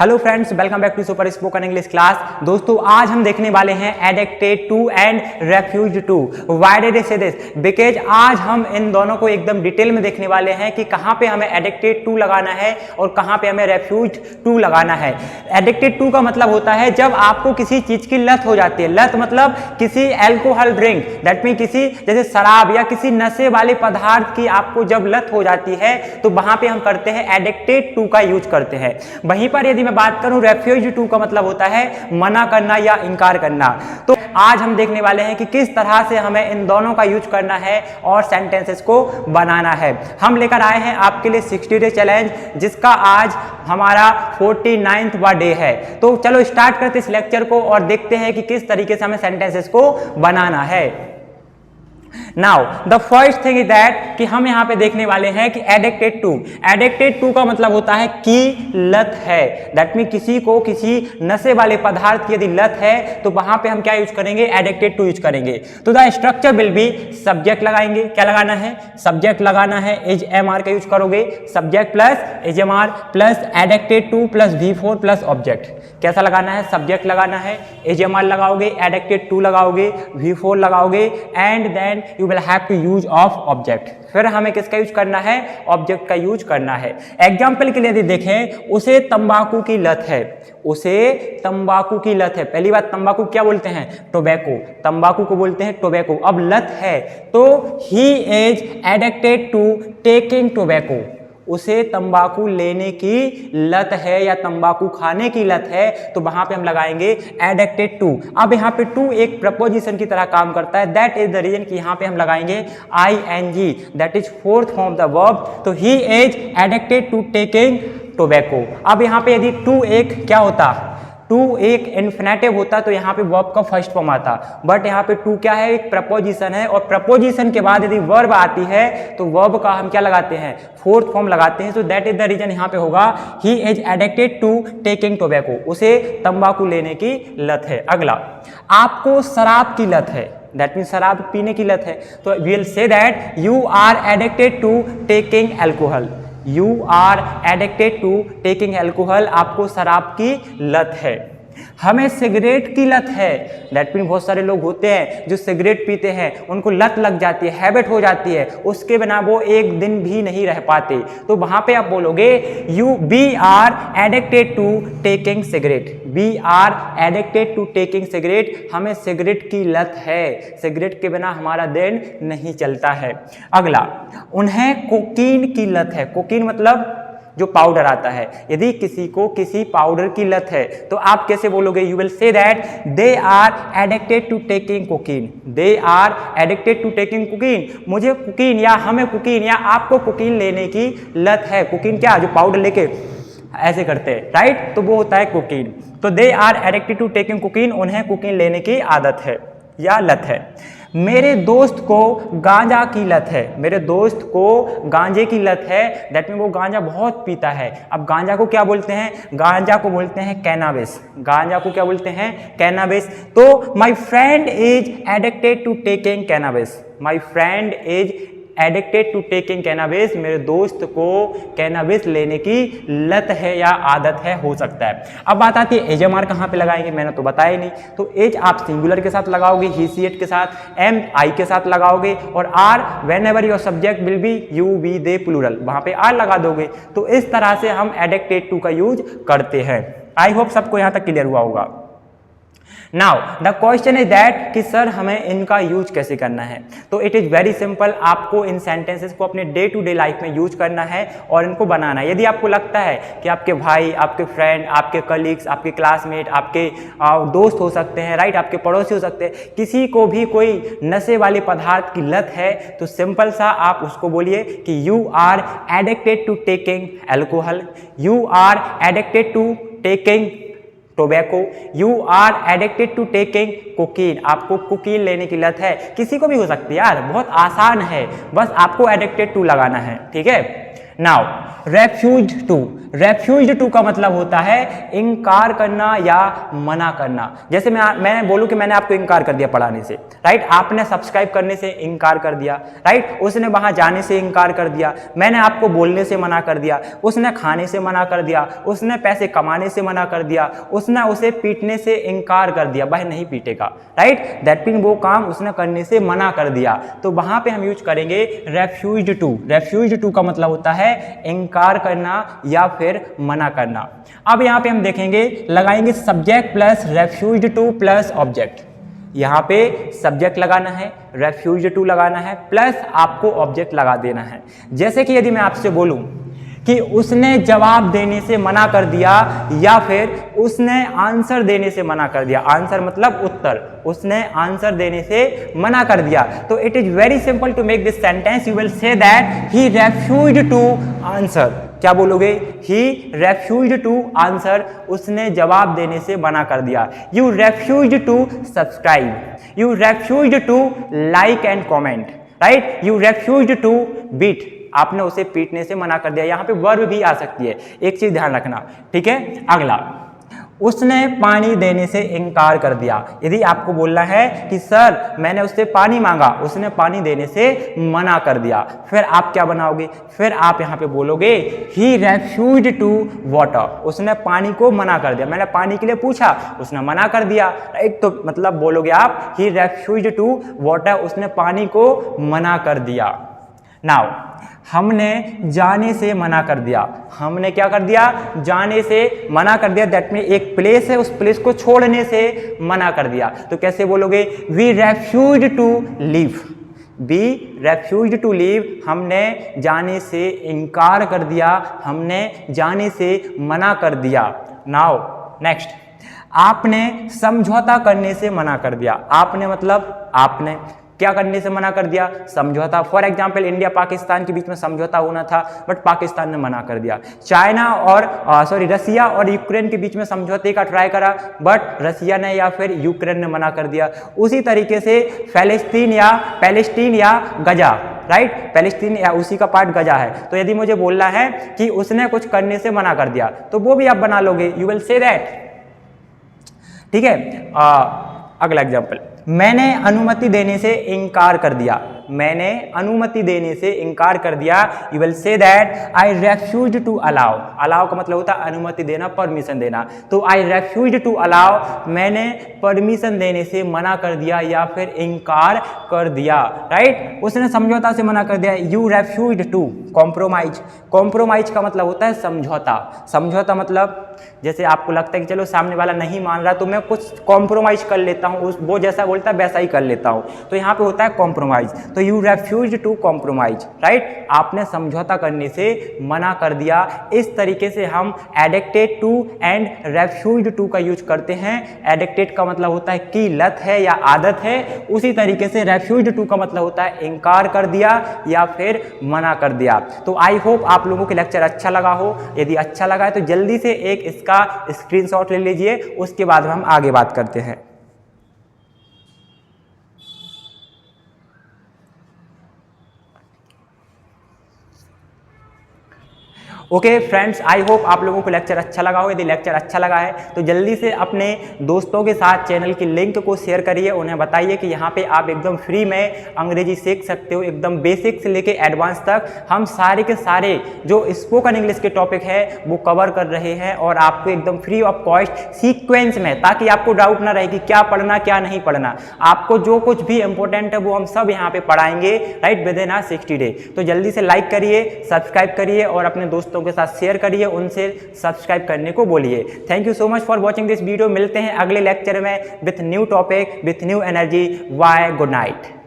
Hello friends, welcome back to super spoken English class. दोस्तों, आज हम देखने वाले हैं addicted to and refuse to. Why did I say this? Because आज हम इन दोनों को एकदम डिटेल में देखने वाले हैं कि कहाँ पे हमें एडिक्टेड टू लगाना है और कहाँ पे हमें रेफ्यूज टू लगाना है। एडिक्टेड टू का मतलब होता है जब आपको किसी चीज की लत हो जाती है। लत मतलब किसी एल्कोहल ड्रिंक, दैट मीन किसी जैसे शराब या किसी नशे वाले पदार्थ की आपको जब लत हो जाती है तो वहां पे हम करते हैं एडिक्टेड टू का यूज करते हैं। वहीं पर यदि मैं बात करूं रेफ्यूज टू का मतलब होता है मना करना या इनकार करना। तो आज हम देखने वाले हैं कि किस तरह से हमें इन दोनों का यूज करना है और सेंटेंसेस को बनाना है। हम लेकर आए हैं आपके लिए 60 डे चैलेंज, जिसका आज हमारा 49वां डे है। तो चलो स्टार्ट करते इस लेक्चर को और देखते हैं कि किस तरीके से हमें सेंटेंसेस को बनाना है। Now the first thing is that कि हम यहां पे देखने वाले हैं कि एडिक्टेड टू। एडिक्टेड टू का मतलब होता है कि लत है। दैट मीन किसी को किसी नशे वाले पदार्थ की यदि लत है तो वहां पे हम क्या यूज करेंगे? एडिक्टेड टू यूज करेंगे। तो the structure will be subject लगाएंगे। क्या लगाना है? सब्जेक्ट लगाना है। एज एम आर का यूज करोगे। Subject plus is am are plus addicted to plus V4 plus object. कैसा लगाना है? सब्जेक्ट लगाना है, एज एम आर लगाओगे, एडिक्टेड टू लगाओगे, V4 लगाओगे and then you will have to use of object। फिर हमें किसका यूज करना है? ऑब्जेक्ट का यूज करना है। एग्जाम्पल के लिए यदि देखें, उसे तंबाकू की लत है। उसे तंबाकू की लत है। पहली बात, तंबाकू क्या बोलते हैं? टोबैको। तंबाकू को बोलते हैं टोबैको। अब लत है तो he is addicted to taking tobacco. उसे तंबाकू लेने की लत है या तंबाकू खाने की लत है तो वहां पे हम लगाएंगे एडिक्टेड टू। अब यहाँ पे टू एक प्रपोजिशन की तरह काम करता है। दैट इज द रीजन कि यहाँ पे हम लगाएंगे ING, that is fourth form of the verb. तो he is addicted to taking tobacco. अब यहाँ पे यदि टू एक क्या होता? टू एक इन्फिनेटिव होता तो यहाँ पे वर्ब का फर्स्ट फॉर्म आता, बट यहाँ पे टू क्या है? एक प्रपोजिशन है और प्रपोजिशन के बाद यदि वर्ब आती है तो वर्ब का हम क्या लगाते हैं? फोर्थ फॉर्म लगाते हैं। So that is the reason यहाँ पे होगा he is addicted to taking tobacco. उसे तंबाकू लेने की लत है। अगला, आपको शराब की लत है। दैट मीन शराब पीने की लत है। तो we will say that you are addicted to taking alcohol. You are addicted to taking alcohol. आपको शराब की लत है। हमें सिगरेट की लत है। दैट मीन बहुत सारे लोग होते हैं जो सिगरेट पीते हैं, उनको लत लग जाती है, हैबिट हो जाती है, उसके बिना वो एक दिन भी नहीं रह पाते। तो वहां पे आप बोलोगे we are addicted to taking cigarette. We are addicted to taking cigarette. हमें सिगरेट की लत है। सिगरेट के बिना हमारा दिन नहीं चलता है। अगला, उन्हें कोकीन की लत है। कोकीन मतलब जो पाउडर आता है। यदि किसी को किसी पाउडर की लत है तो आप कैसे बोलोगे? You will say that they are addicted to taking cocaine. They are addicted to taking cocaine. मुझे कोकीन या हमें कोकीन या आपको कोकीन लेने की लत है। कोकीन क्या? जो पाउडर लेके ऐसे करते हैं, राइट? तो वो होता है कोकीन। तो they are addicted to taking cocaine. उन्हें कोकीन लेने की आदत है या लत है। मेरे दोस्त को गांजा की लत है। मेरे दोस्त को गांजे की लत है। दैट मीन वो गांजा बहुत पीता है। अब गांजा को क्या बोलते हैं? गांजा को बोलते हैं कैनाबिस। गांजा को क्या बोलते हैं? कैनाबिस। तो my friend is addicted to taking cannabis. My friend is addicted to taking cannabis. मेरे दोस्त को कैनाबिस लेने की लत है या आदत है, हो सकता है। अब बात आती है एज एम आर कहाँ पे लगाएंगे, मैंने तो बताया नहीं। तो एज आप सिंगुलर के साथ लगाओगे, ही सी एट के साथ, एम आई के साथ लगाओगे और are whenever your subject will be you we they plural, वहां पे आर लगा दोगे। तो इस तरह से हम एडिक्टेड टू का यूज करते हैं। आई होप सबको यहां तक क्लियर हुआ होगा। Now the question is that कि सर हमें इनका यूज कैसे करना है। तो इट इज वेरी सिंपल। आपको इन सेंटेंसेस को अपने डे टू डे लाइफ में यूज करना है और इनको बनाना है। यदि आपको लगता है कि आपके भाई, आपके फ्रेंड, आपके कलीग्स, आपके क्लासमेट, आपके दोस्त हो सकते हैं, राइट, आपके पड़ोसी हो सकते हैं, किसी को भी कोई नशे वाले पदार्थ की लत है तो सिंपल सा आप उसको बोलिए कि you are addicted to taking alcohol, you are addicted to taking tobacco, you are addicted to taking cocaine. आपको कोकीन लेने की लत है। किसी को भी हो सकती है यार, बहुत आसान है, बस आपको एडिक्टेड टू लगाना है। ठीक है। नाउ रेफ्यूज्ड टू, रेफ्यूज्ड टू का मतलब होता है इनकार करना या मना करना। जैसे मैं बोलूं कि मैंने आपको इनकार कर दिया पढ़ाने से, राइट, आपने सब्सक्राइब करने से इनकार कर दिया, राइट, उसने वहां जाने से इनकार कर दिया, मैंने आपको बोलने से मना कर दिया, उसने खाने से मना कर दिया, उसने पैसे कमाने से मना कर दिया, उसने उसे पीटने से इनकार कर दिया, भाई नहीं पीटेगा, राइट, दैट मीन वो काम उसने करने से मना कर दिया, तो वहां पे हम यूज करेंगे रेफ्यूज्ड टू। रेफ्यूज्ड टू का मतलब होता है इनकार करना या फिर मना करना। अब यहां पे हम देखेंगे, लगाएंगे subject plus refused to plus object. यहां पे सब्जेक्ट लगाना है, रेफ्यूज्ड टू लगाना है, प्लस आपको ऑब्जेक्ट लगा देना है। जैसे कि यदि मैं आपसे बोलूं कि उसने जवाब देने से मना कर दिया या फिर उसने आंसर देने से मना कर दिया, आंसर मतलब उत्तर, उसने आंसर देने से मना कर दिया, तो it is very simple to make this sentence, you will say that he refused to answer. क्या बोलोगे? ही रेफ्यूज्ड टू आंसर, उसने जवाब देने से मना कर दिया। You refused to subscribe, you refused to like and comment, right, you refused to beat, आपने उसे पीटने से मना कर दिया। यहां पे वर्ब भी आ सकती है, एक चीज ध्यान रखना, ठीक है। अगला, उसने पानी देने से इनकार कर दिया। यदि आपको बोलना है कि सर मैंने उससे पानी मांगा, उसने पानी देने से मना कर दिया, फिर आप क्या बनाओगे? फिर आप यहां पे बोलोगे ही रेफ्यूज्ड टू वाटर, उसने पानी को मना कर दिया, मैंने पानी के लिए पूछा, उसने मना कर दिया, राइट, तो मतलब बोलोगे आप ही रेफ्यूज्ड टू वाटर, उसने पानी को मना कर दिया। नाउ हमने जाने से मना कर दिया, हमने क्या कर दिया? जाने से मना कर दिया, दैट मीन एक प्लेस है, उस प्लेस को छोड़ने से मना कर दिया, तो कैसे बोलोगे? We refused to leave, we refused to leave, हमने जाने से इनकार कर दिया, हमने जाने से मना कर दिया। नाउ नेक्स्ट, आपने समझौता करने से मना कर दिया। आपने मतलब आपने क्या करने से मना कर दिया? समझौता। फॉर एग्जाम्पल इंडिया पाकिस्तान के बीच में समझौता होना था, बट पाकिस्तान ने मना कर दिया। चाइना और रसिया और यूक्रेन के बीच में समझौते का ट्राई करा, बट रसिया ने या फिर यूक्रेन ने मना कर दिया। उसी तरीके से पैलेस्टीन या गजा, राइट, पैलेस्टीन या उसी का पार्ट गजा है, तो यदि मुझे बोलना है कि उसने कुछ करने से मना कर दिया, तो वो भी आप बना लोगे, यू विल से दैट, ठीक है। अगला एग्जाम्पल, मैंने अनुमति देने से इनकार कर दिया, मैंने अनुमति देने से इनकार कर दिया, you will say that I refused to allow. Allow का मतलब होता है अनुमति देना, परमिशन देना, तो आई रेफ्यूज्ड टू अलाउ, मैंने परमिशन देने से मना कर दिया या फिर इनकार कर दिया, राइट। उसने समझौता से मना कर दिया, you refused to compromise. Compromise का मतलब होता है समझौता। समझौता मतलब जैसे आपको लगता है कि चलो सामने वाला नहीं मान रहा, तो मैं कुछ कॉम्प्रोमाइज कर लेता हूँ, वो जैसा बोलता है वैसा ही कर लेता हूँ, तो यहाँ पे होता है कॉम्प्रोमाइज। तो you refused to compromise, right, आपने समझौता करने से मना कर दिया। इस तरीके से हम एडिक्टेड टू एंड रेफ्यूज्ड टू का यूज करते हैं। एडिक्टेड का मतलब होता है कि लत है या आदत है, उसी तरीके से रेफ्यूज्ड टू का मतलब होता है इनकार कर दिया या फिर मना कर दिया। तो आई होप आप लोगों को लेक्चर अच्छा लगा हो। यदि अच्छा लगा है तो जल्दी से एक इसका स्क्रीनशॉट ले लीजिए, उसके बाद हम आगे बात करते हैं। ओके फ्रेंड्स, आई होप आप लोगों को लेक्चर अच्छा लगा हो। यदि लेक्चर अच्छा लगा है तो जल्दी से अपने दोस्तों के साथ चैनल की लिंक को शेयर करिए, उन्हें बताइए कि यहाँ पे आप एकदम फ्री में अंग्रेजी सीख सकते हो, एकदम बेसिक से लेके एडवांस तक। हम सारे के सारे जो स्पोकन इंग्लिश के टॉपिक है वो कवर कर रहे हैं और आपको एकदम फ्री ऑफ कॉस्ट सीक्वेंस में, ताकि आपको डाउट ना रहे कि क्या पढ़ना क्या नहीं पढ़ना। आपको जो कुछ भी इंपॉर्टेंट है वो हम सब यहाँ पे पढ़ाएंगे, राइट, विद इन 60 डे। तो जल्दी से लाइक करिए, सब्सक्राइब करिए और अपने दोस्तों के साथ शेयर करिए, उनसे सब्सक्राइब करने को बोलिए। Thank you so much for watching this video. मिलते हैं अगले लेक्चर में with new topic, with new energy. Bye, good night.